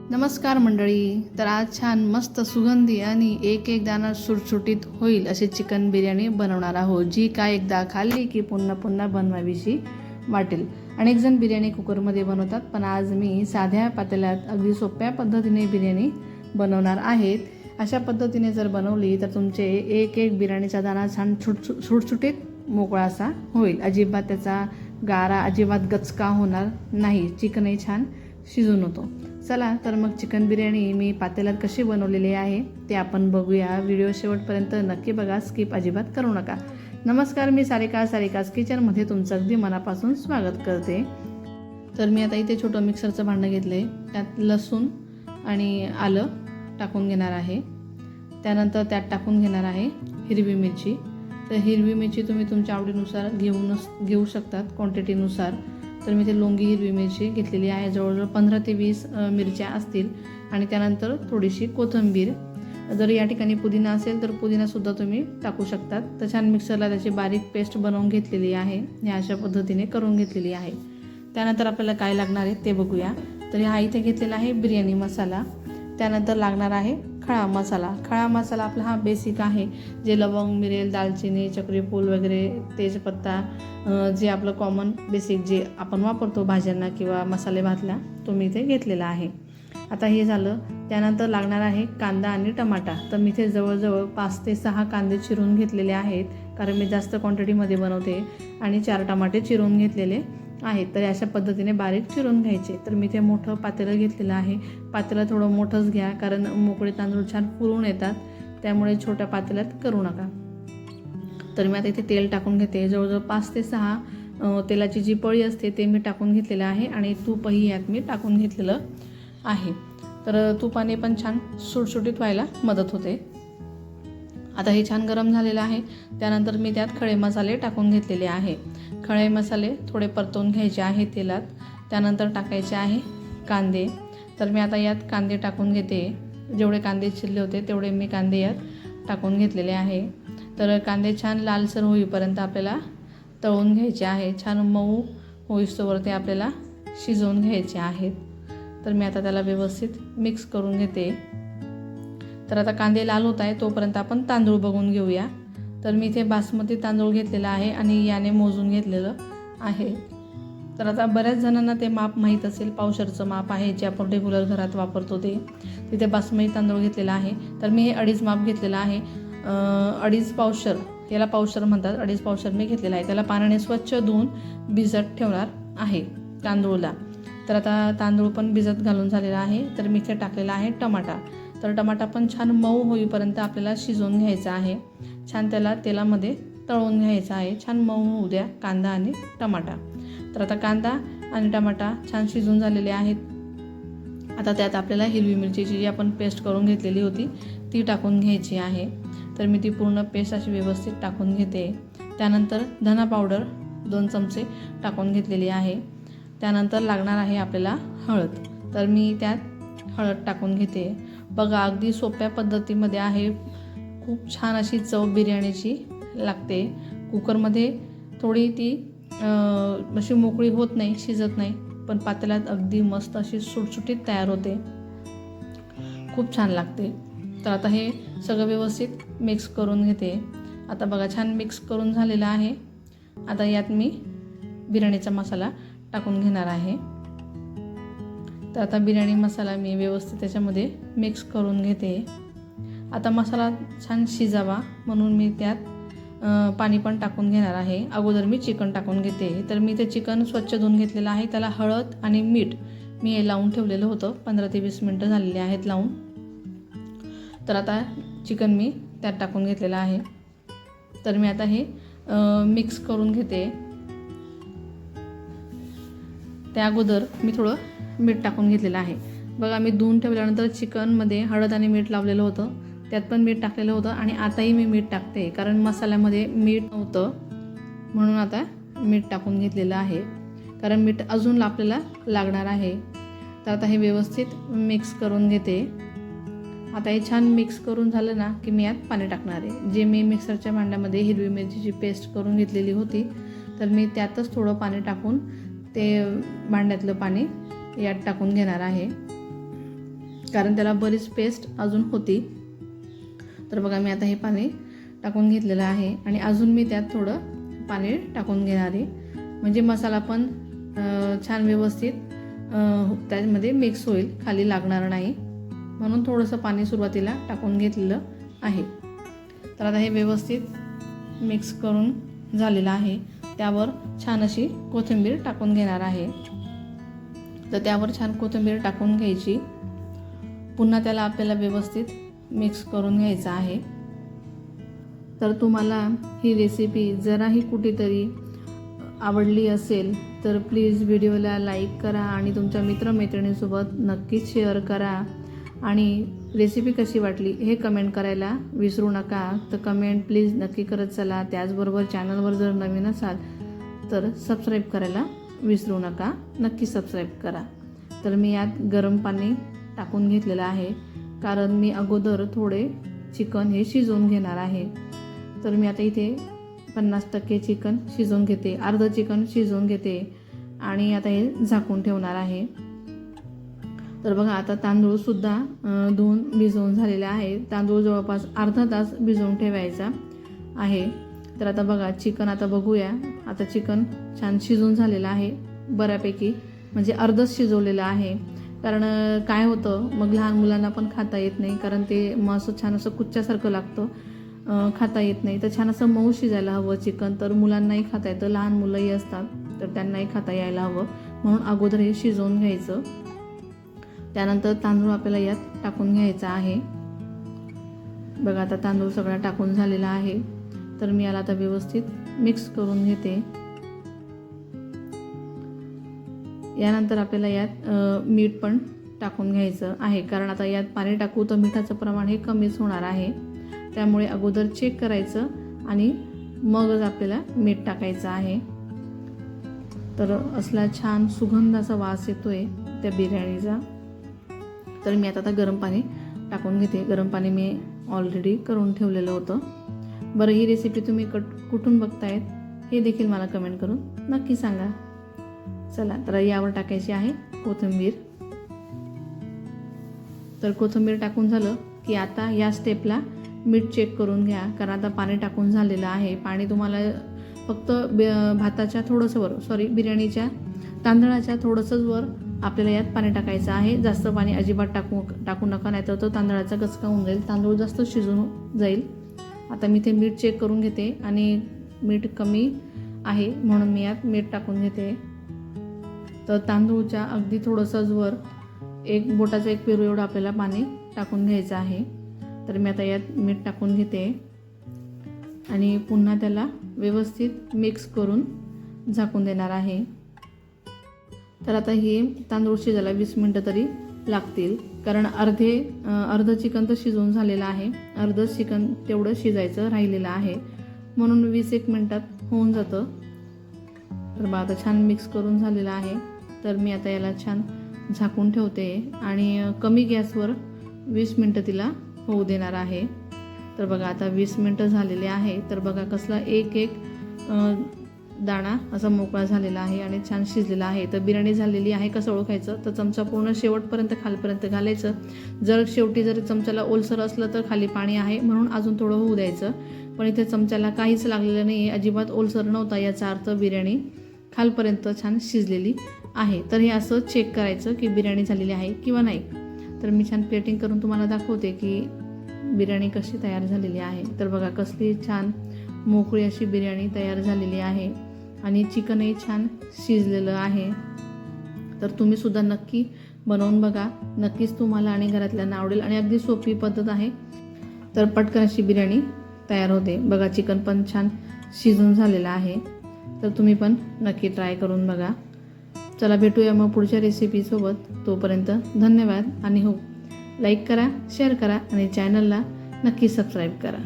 नमस्कार मंडळी. तर आज छान मस्त सुगंधी आणि एक एक दाणा सुटसुटीत होईल अशी चिकन बिर्याणी बनवणार आहोत, जी काय एकदा खाल्ली की पुन्हा पुन्हा बनवावीशी वाटेल. अनेक जण बिर्याणी कुकरमध्ये बनवतात, पण आज मी साध्या पातेल्यात अगदी सोप्या पद्धतीने बिर्याणी बनवणार आहेत. अशा पद्धतीने जर बनवली तर तुमचे एक एक बिर्याणीचा दाणा छान सुटसुटीत मोकळा असा होईल. अजिबात त्याचा गारा अजिबात गचका होणार नाही. चिकनही छान शिजून होतो. चला तर मग चिकन बिर्याणी मी पातेल्यात कशी बनवलेली आहे ते आपण बघूया. व्हिडिओ शेवटपर्यंत नक्की बघा, स्किप अजिबात करू नका. नमस्कार, मी सारिकाज किचनमध्ये तुमचं अगदी मनापासून स्वागत करते. तर मी आता इथे छोटं मिक्सरचं भांडं घेतलं आहे. त्यात लसूण आणि आलं टाकून घेणार आहे. त्यानंतर त्यात टाकून घेणार आहे हिरवी मिरची. तर हिरवी मिरची तुम्ही तुमच्या आवडीनुसार घेऊ शकतात, क्वांटिटीनुसार. तर मी ते लोंगी हिरवी मिरची घेतलेली आहे, जवळजवळ 15 ते 20 मिरच्या असतील. आणि त्यानंतर थोडीशी कोथिंबीर. जर या ठिकाणी पुदिना असेल तर पुदिनासुद्धा तुम्ही टाकू शकतात. तर छान मिक्सरला त्याची बारीक पेस्ट बनवून घेतलेली आहे. ह्या अशा पद्धतीने करून घेतलेली आहे. त्यानंतर आपल्याला काय लागणार आहे ते बघूया. तर हा इथे घेतलेला आहे बिर्याणी मसाला. त्यानंतर लागणार आहे खडा मसाला. खडा मसाला आपला हा बेसिक आहे, जे लवंग, मिरेल, दालचिनी, चक्रीफूल वगैरे, तेजपत्ता, जे आपलं कॉमन बेसिक जे आपण वापरतो भाज्यांना किंवा मसाले भातला, तो मी इथे घेतलेला आहे. आता हे झालं. त्यानंतर लागणार आहे कांदा आणि टमाटा. तर मी इथे जवळजवळ 5 ते 6 कांदे चिरून घेतलेले आहेत, कारण मी जास्त क्वांटिटीमध्ये बनवते. आणि 4 टमाटे चिरून घेतलेले आहेत. तर अशा पद्धतीने बारीक चिरून घ्यायचे. तर मी ते मोठं पातेलं घेतलेलं आहे. पातेलं थोडं मोठंच घ्या, कारण मोकळे तांदूळ छान फुलून येतात, त्यामुळे छोट्या पातेल्यात करू नका. तर मी आता इथे तेल टाकून घेते. जवळजवळ 5 ते 6 तेलाची जी पळी असते ते मी टाकून घेतलेलं आहे. आणि तूपही यात मी टाकून घेतलेलं आहे. तर तुपाने पण छान सुटसुटीत व्हायला मदत होते. आता हे छान गरम झालेलं आहे. त्यानंतर मी त्यात खडे मसाले टाकून घेतलेले आहे. खडे मसाले थोडे परतवून घ्यायचे आहे तेलात. त्यानंतर टाकायचे आहे कांदे. तर मी आता यात कांदे टाकून घेते. जेवढे कांदे चिरले होते तेवढे मी कांदे यात टाकून घेतलेले आहे. तर कांदे छान लालसर होईपर्यंत आपल्याला तळून घ्यायचे आहे. छान मऊ होईस्तोवर ते आपल्याला शिजवून घ्यायचे आहेत. तर मी आता त्याला व्यवस्थित मिक्स करून घेते. तर आता कांदे लाल होत आहे तोपर्यंत आपण तांदूळ बघून घेऊया. तर मी इथे बासमती तांदूळ घेतलेला आहे आणि याने मोजून घेतलेलं आहे. तर आता बऱ्याच जणांना ते माप माहीत असेल, पावशरचं माप आहे जे आपण रेग्युलर घरात वापरतो ते. तिथे बासमती तांदूळ घेतलेला आहे. तर मी हे 2.5 माप घेतलेलं आहे. 2.5 पावशर, याला पावशर म्हणतात. 2.5 पावशर मी घेतलेला आहे. त्याला पाण्याने स्वच्छ धुवून भिजत ठेवणार आहे तांदूळला. तर आता तांदूळ पण भिजत घालून झालेला आहे. तर मी इथे टाकलेला आहे टमाटा. तर टमाटा पण छान मऊ होईपर्यंत आपल्याला शिजवून घ्यायचा आहे. छान त्याला तेलामध्ये तळून घ्यायचा आहे. छान मऊ होऊ द्या कांदा आणि टमाटा. तर आता कांदा आणि टमाटा छान शिजून झालेले आहेत. आता त्यात आपल्याला हिरवी मिरचीची जी आपण पेस्ट करून घेतलेली होती ती टाकून घ्यायची आहे. तर मी ती पूर्ण पेस्ट अशी व्यवस्थित टाकून घेते. त्यानंतर धना पावडर 2 चमचे टाकून घेतलेली आहे. त्यानंतर लागणार आहे आपल्याला हळद. तर मी त्यात हळद टाकून घेते. बघा, अगदी सोप्या पद्धतीमध्ये आहे. खूप छान अशी चव बिर्याणीची लागते. कुकरमध्ये थोडी ती अशी मोकळी होत नाही, शिजत नाही, पण पातेल्यात अगदी मस्त अशी सुटसुटीत तयार होते. खूप छान लागते. तर आता हे सगळं व्यवस्थित मिक्स करून घेते. आता बघा, छान मिक्स करून झालेलं आहे. आता यात मी बिर्याणीचा मसाला टाकून घेणार आहे. तर आता बिर्याणी मसाला मी व्यवस्थित त्याच्यामध्ये मिक्स करून घेते. आता मसाला छान शिजावा म्हणून मी त्यात पाणी पण टाकून घेणार आहे. अगोदर मी चिकन टाकून घेते. तर मी ते चिकन स्वच्छ धुवून घेतलेलं आहे. त्याला हळद आणि मीठ मी हे लावून ठेवलेलं होतं. 15 ते 20 मिनटं झालेली आहेत लावून. तर आता चिकन मी त्यात टाकून घेतलेलं आहे. तर मी आता हे मिक्स करून घेते. त्या अगोदर मी थोडं मीठ टाकून घेतलेलं आहे. बघा, मी धुवून ठेवल्यानंतर चिकनमध्ये हळद आणि मीठ लावलेलं होतं, त्यात पण मीठ टाकलेलं होतं. आणि आताही मी मीठ टाकते, कारण मसाल्यामध्ये मीठ नव्हतं म्हणून आता मीठ टाकून घेतलेलं आहे, कारण मीठ अजून आपल्याला लागणार आहे. तर आता हे व्यवस्थित मिक्स करून घेते. आता हे छान मिक्स करून झालं ना की मी यात पाणी टाकणार आहे. जे मी मिक्सरच्या भांड्यामध्ये हिरवी मिरचीची पेस्ट करून घेतलेली होती, तर मी त्यातच थोडं पाणी टाकून ते भांड्यातलं पाणी यात टाकून घेणार आहे. कारण त्याला बरीच पेस्ट अजून होती. तर बघा मी आता हे पाणी टाकून घेतलेलं आहे आणि अजून मी त्यात थोडं पाणी टाकून घेणार आहे, म्हणजे मसाला पण छान व्यवस्थित त्यामध्ये मिक्स होईल, खाली लागणार नाही, म्हणून थोडंसं पाणी सुरुवातीला टाकून घेतलेलं आहे. तर आता हे व्यवस्थित मिक्स करून झालेलं आहे. त्यावर छान अशी कोथिंबीर टाकून घेणार आहे. तर त्यावर छान कोथिंबीर टाकून घ्यायची. पुन्हा त्याला आपल्याला व्यवस्थित मिक्स करून घ्यायचं आहे. तर तुम्हाला ही रेसिपी जराही कुठेतरी आवडली असेल तर प्लीज व्हिडिओला लाईक करा आणि तुमच्या मित्रमैत्रिणींसोबत नक्कीच शेअर करा. आणि रेसिपी कशी वाटली हे कमेंट करायला विसरू नका. तर कमेंट प्लीज नक्की करत चला. त्याचबरोबर चॅनलवर जर नवीन असाल तर सबस्क्राईब करायला विसरू नका. नक्की सबस्क्राईब करा. तर मी यात गरम पाणी टाकून घेतलेलं आहे, कारण मी अगोदर थोडे चिकन हे शिजवून घेणार आहे. तर मी आता इथे 50% चिकन शिजवून घेते, अर्धं चिकन शिजवून घेते आणि आता हे झाकून ठेवणार आहे. तर बघा आता तांदूळसुद्धा धुवून भिजवून झालेले आहे. तांदूळ जवळपास अर्धा तास भिजवून ठेवायचा आहे. तर आता बघा चिकन आता बघूया. आता चिकन छान शिजून झालेलं आहे बऱ्यापैकी, म्हणजे अर्धच शिजवलेलं आहे. कारण काय होतं मग लहान मुलांना पण खाता येत नाही, कारण ते मग असं छान असं कुच्च्यासारखं लागतं, खाता येत नाही. तर छान असं मऊ शिजायला हवं चिकन, तर मुलांनाही खाता येतं, लहान मुलंही असतात तर त्यांनाही खाता यायला हवं, म्हणून अगोदर हे शिजवून घ्यायचं. त्यानंतर तांदूळ आपल्याला यात टाकून घ्यायचा आहे. बघा आता तांदूळ सगळा टाकून झालेला आहे. तर मी याला आता व्यवस्थित मिक्स करून घेते. यानंतर आपल्याला यात मीठ पण टाकून घ्यायचं आहे, कारण आता यात पाणी टाकू तर मिठाचं प्रमाण हे कमीच होणार आहे. त्यामुळे अगोदर चेक करायचं आणि मगच आपल्याला मीठ टाकायचं आहे. तर असला छान सुगंध असा वास येतोय त्या बिर्याणीचा. तर मी आता गरम पाणी टाकून घेते. गरम पाणी मी ऑलरेडी करून ठेवलेलं होतं. बरं ही रेसिपी तुम्ही कुठून बघतायत हे देखील मला कमेंट करून नक्की सांगा. चला तर यावर टाकायची आहे कोथिंबीर. तर कोथिंबीर टाकून झालं की आता या स्टेपला मीठ चेक करून घ्या, कारण आता पाणी टाकून झालेलं आहे. पाणी तुम्हाला फक्त भाताच्या थोडंसं वर बिर्याणीच्या तांदळाच्या थोडंसंच वर आपल्याला यात पाणी टाकायचं आहे. जास्त पाणी अजिबात टाकू नका, नाहीतर तो तांदळाचा गचका होऊन जाईल, तांदूळ जास्त शिजून जाईल. आता मी ते मीठ चेक करून घेते आणि मीठ कमी आहे म्हणून मी यात मीठ टाकून घेते. तर तांदूळच्या अगदी थोडंसंच वर एक बोटाचा एक पेरू एवढं आपल्याला पाणी टाकून घ्यायचं आहे. तर मी आता यात मीठ टाकून घेते आणि पुन्हा त्याला व्यवस्थित मिक्स करून झाकून देणार आहे. तर आता हे तांदूळ शिजायला 20 मिनटं तरी लागतील, कारण अर्धं चिकन तर शिजवून झालेलं आहे, अर्धं चिकन तेवढं शिजायचं राहिलेलं आहे, म्हणून 20-1 मिनटात होऊन जातं. तर बघा आता छान मिक्स करून झालेलं आहे. तर मी आता याला छान झाकून ठेवते आणि कमी गॅसवर 20 मिनटं तिला होऊ देणार आहे. तर बघा आता 20 मिनटं झालेले आहे. तर बघा कसला एक दाणा असा मोकळा झालेला आहे आणि छान शिजलेला आहे. तर बिर्याणी झालेली आहे कसं ओळखायचं, तर चमचा पूर्ण शेवटपर्यंत खालपर्यंत घालायचं. जर शेवटी जर चमच्याला ओलसर असलं तर खाली पाणी आहे म्हणून अजून थोडं होऊ द्यायचं. पण इथे चमच्याला काहीच लागलेलं नाही आहे, अजिबात ओलसर नव्हता, याचा अर्थ बिर्याणी खालपर्यंत छान शिजलेली आहे. तर हे असं चेक करायचं की बिर्याणी झालेली आहे किंवा नाही. तर मी छान प्लेटिंग करून तुम्हाला दाखवते की बिर्याणी कशी तयार झालेली आहे. तर बघा कसली छान मोकळी अशी बिर्याणी तयार झालेली आहे आणि चिकनही छान शिजलेलं आहे. तर तुम्ही सुद्धा नक्की बनवून बघा, नक्कीच तुम्हाला आणि घरातल्यांना आवडेल आणि अगदी सोपी पद्धत आहे. तर पटकन अशी बिर्याणी तयार होते. बघा चिकन पण छान शिजून झालेलं आहे. तर तुम्ही पण नक्की ट्राय करून बघा. चला भेटूया मग पुढच्या रेसिपीसोबत. तोपर्यंत धन्यवाद आणि हो लाईक करा, शेअर करा आणि चॅनलला नक्की सबस्क्राईब करा.